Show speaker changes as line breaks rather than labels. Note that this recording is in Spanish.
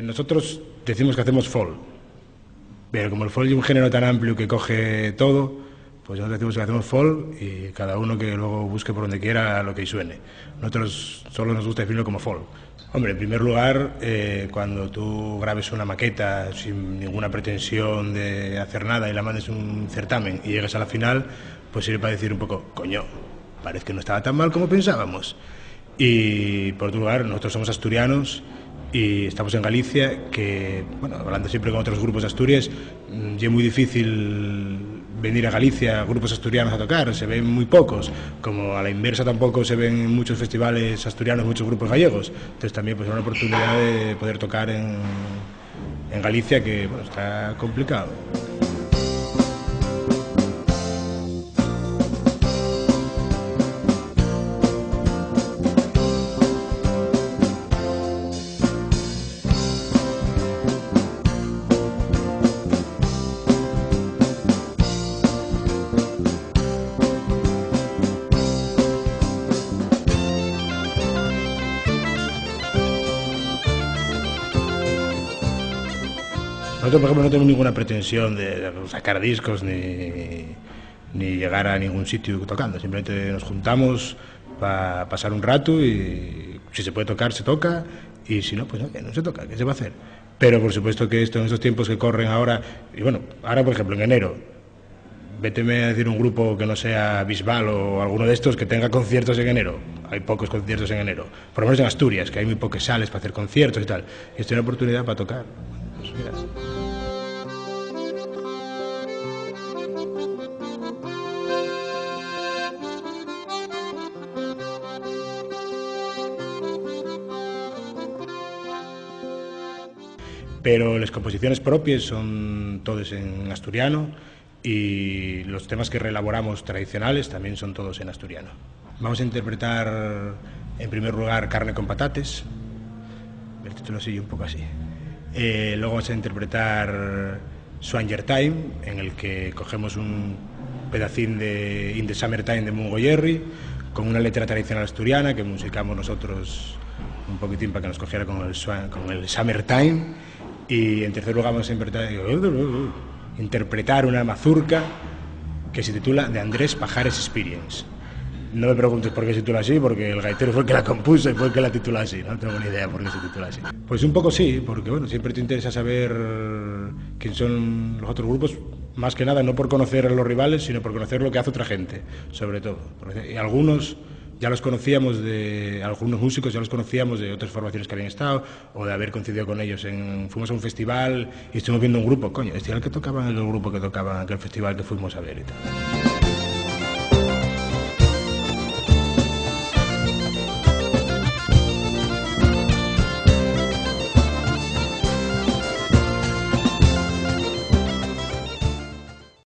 Nosotros decimos que hacemos folk, pero como el folk es un género tan amplio que coge todo, pues nosotros decimos que hacemos folk y cada uno que luego busque por donde quiera lo que suene. Nosotros solo nos gusta definirlo como folk. Hombre, en primer lugar, cuando tú grabes una maqueta sin ninguna pretensión de hacer nada y la mandes un certamen y llegas a la final, pues sirve para decir un poco, coño, parece que no estaba tan mal como pensábamos. Y por otro lugar, nosotros somos asturianos y estamos en Galicia, que, bueno, hablando siempre con otros grupos de Asturias, es muy difícil venir a Galicia grupos asturianos a tocar, se ven muy pocos, como a la inversa tampoco se ven muchos festivales asturianos, muchos grupos gallegos, entonces también pues es una oportunidad de poder tocar en Galicia, que bueno, está complicado. Nosotros, por ejemplo, no tenemos ninguna pretensión de sacar discos ni llegar a ningún sitio tocando. Simplemente nos juntamos para pasar un rato y si se puede tocar, se toca, y si no, pues no se toca, ¿qué se va a hacer? Pero por supuesto que esto en estos tiempos que corren ahora, y bueno, ahora por ejemplo en enero, véteme a decir un grupo que no sea Bisbal o alguno de estos que tenga conciertos en enero. Hay pocos conciertos en enero, por lo menos en Asturias, que hay muy pocas sales para hacer conciertos y tal. Y esto es una oportunidad para tocar. Pues mira. Pero las composiciones propias son todas en asturiano y los temas que reelaboramos tradicionales también son todos en asturiano. Vamos a interpretar en primer lugar Carne con patates, el título sigue un poco así. Luego vamos a interpretar Swanger Time, en el que cogemos un pedacín de In the Summertime de Mungo Jerry, con una letra tradicional asturiana que musicamos nosotros un poquitín para que nos cogiera con el Summertime. Y en tercer lugar vamos a interpretar una mazurca que se titula The Andrés Pajares Experience. No me preguntes por qué se titula así, porque el gaitero fue el que la compuso y fue el que la titula así. No tengo ni idea por qué se titula así. Pues un poco sí, porque bueno, siempre te interesa saber quién son los otros grupos, más que nada no por conocer a los rivales, sino por conocer lo que hace otra gente, sobre todo. Y algunos ya los conocíamos algunos músicos ya los conocíamos de otras formaciones que habían estado o de haber coincidido con ellos. Fuimos a un festival y estuvimos viendo un grupo, coño, este era el que tocaban, el grupo que tocaban en aquel festival que fuimos a ver y tal.